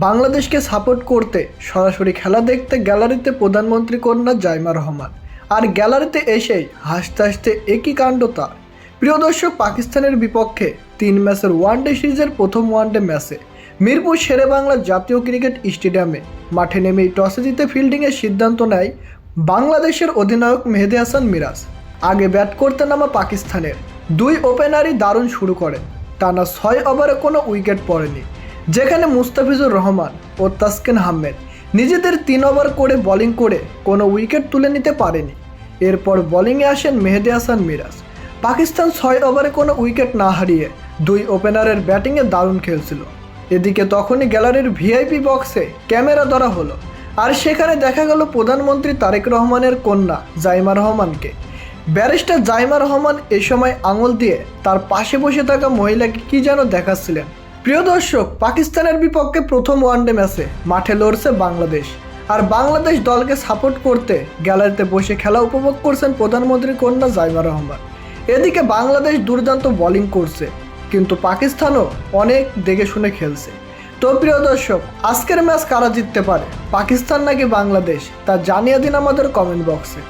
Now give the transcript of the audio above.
বাংলাদেশকে সাপোর্ট করতে সরাসরি খেলা দেখতে গ্যালারিতে প্রধানমন্ত্রী কন্যা জাইমা রহমান, আর গ্যালারিতে এসেই হাসতে হাসতে একই কাণ্ড তার। প্রিয় দর্শক, পাকিস্তানের বিপক্ষে 3 ম্যাচের ওয়ানডে সিরিজের প্রথম ওয়ানডে ম্যাচে মিরপুর শেরেবাংলা জাতীয় ক্রিকেট স্টেডিয়ামে মাঠে নেমেই টসে জিতে ফিল্ডিংয়ের সিদ্ধান্ত নেয় বাংলাদেশের অধিনায়ক মেহেদী হাসান মিরাজ। আগে ব্যাট করতে নামা পাকিস্তানের 2 ওপেনারই দারুণ শুরু করেন। টানা 6 ওভারে কোনো উইকেট পড়েনি, যেখানে মুস্তাফিজুর রহমান ও তাসকিন আহমেদ নিজেদের 3 ওভার করে বোলিং করে কোনো উইকেট তুলে নিতে পারেনি। এরপর বোলিংয়ে আসেন মেহেদী হাসান মিরাজ। পাকিস্তান 6 ওভারে কোনো উইকেট না হারিয়ে 2 ওপেনারের ব্যাটিংয়ে দারুণ খেলছিল। এদিকে তখনই গ্যালারির ভিআইপি বক্সে ক্যামেরা ধরা হলো, আর সেখানে দেখা গেল প্রধানমন্ত্রী তারেক রহমানের কন্যা জাইমা রহমানকে। ব্যারিস্টার জাইমা রহমান এ সময় আঙুল দিয়ে তার পাশে বসে থাকা মহিলাকে কি যেন দেখাচ্ছিলেন। প্রিয় দর্শক, পাকিস্তানের বিপক্ষে প্রথম ওয়ানডে ম্যাচে মাঠে লড়ছে বাংলাদেশ, আর বাংলাদেশ দলকে সাপোর্ট করতে গ্যালারিতে বসে খেলা উপভোগ করছেন প্রধানমন্ত্রীর কন্যা জাইমা রহমান। এদিকে বাংলাদেশ দুর্দান্ত বোলিং করছে, কিন্তু পাকিস্তানও অনেক দেখে শুনে খেলছে। তো প্রিয় দর্শক, আজকের ম্যাচ কারা জিততে পারে, পাকিস্তান নাকি বাংলাদেশ, তা জানিয়ে দিন আমাদের কমেন্ট বক্সে।